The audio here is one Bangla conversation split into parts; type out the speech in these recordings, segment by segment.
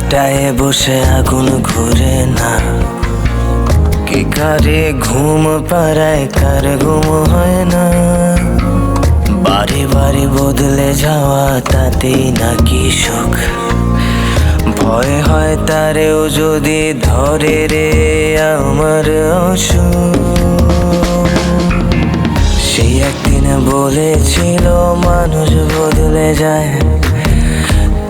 খাটায় বসে আগুন ঘুরে না, কে কারে ঘুম পাড়ায় কার ঘুম হয় না। বারে বারে বদলে যাওয়া তাতেই নাকি সুখ, ভয় হয় তারেও যদি ধরে রে আমার অসুখ। সেই একদিন বলেছিল মানুষ বদলে যায়,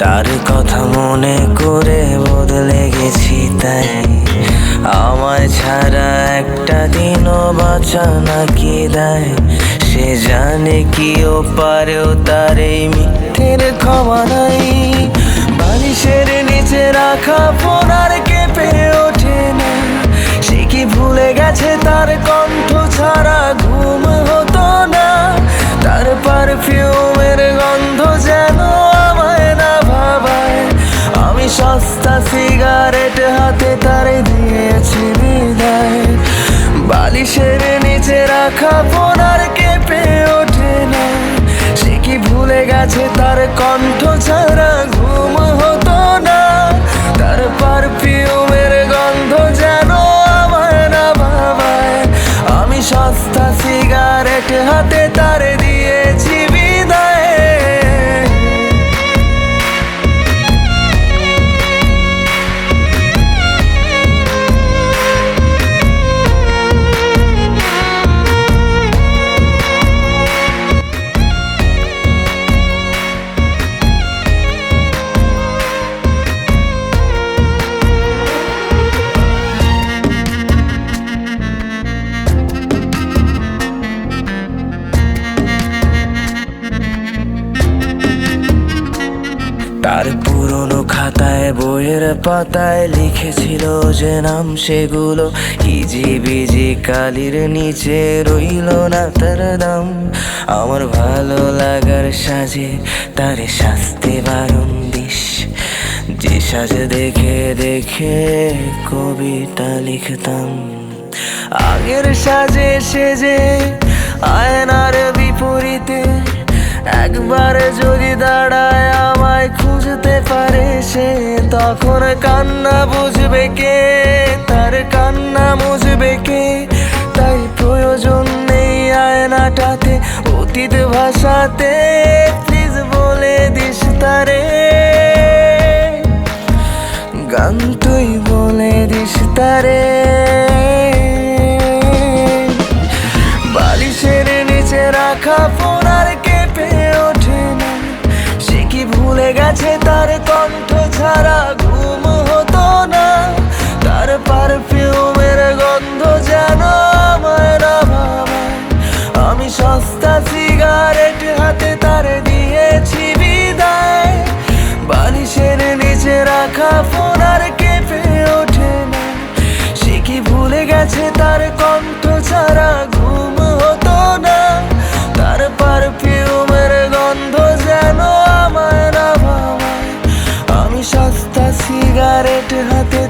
তার কথা মনে করে বদলে গেছি তাই। আমায় ছাড়া একটা দিনও বাঁচা নাকি দায়, সে জানে কি ও পারেও তার এই মিথ্যের ক্ষমা নাই। বালিশের নিচে রাখা ফোন আর কেঁপে ওঠে না, সে কি ভুলে গেছে তার কণ্ঠ ছাড়া ঘুম হতো না। তার পারফিউমের গন্ধ যেন আমায় না ভাবায়, আমি সস্তা সিগারেট হাতে তার দিয়েছি বিদায়। বালিশের নিচে রাখা ফোন আর কেঁপে ওঠে না, সে কি ভুলে গেছে তার কণ্ঠ ছাড়া ঘুম হতো না। তার পারফিউমের গন্ধ যেন আমায় না ভাবায়, আমি সস্তা সিগারেট হাতে তার দিয়েছি বিদায়। তার পুরনো খাতায় বইয়ের পাতায় লিখেছিল যে নাম, সেগুলো ইজি বিজি কালির নিচে রইল না তার দাম। আমার ভালো লাগার সাজে তার শাস্তি বারণ দিস, যে সাজে দেখে দেখে কবিতা লিখতাম। আগের সাজে সেজে আয়নার বিপরীতে একবার যদি দাঁড়ায় আমায় খুঁজতে পারে সে, তখন কান্না বুঝবে কে, তার কান্না মুছবে কে। তাই প্রয়োজন নেই আয়নাটাতে অতীত ভাষাতে, প্লিজ বলে দিস তারে গান, তুই বলে দিস তারে। বালিশের নিচে রাখা ফোন আর কেঁপে ওঠে না, সে কি ভুলে গেছে তার কণ্ঠ ছাড়া ঘুম হতো না। তার পারফিউমের গন্ধ যেন আমায় না ভাবায়, আমি সস্তা সিগারেট হাতে তার দিয়েছি বিদায়। বালিশের নিচে রাখা ফোন আর কেঁপে ওঠে না, সে কি ভুলে গেছে তার কণ্ঠ ছাড়া ঘুম হতো না। তার পারফিউমের গন্ধ যেন আমায় না ভাবায়, আমি সস্তা সিগারেট হাতে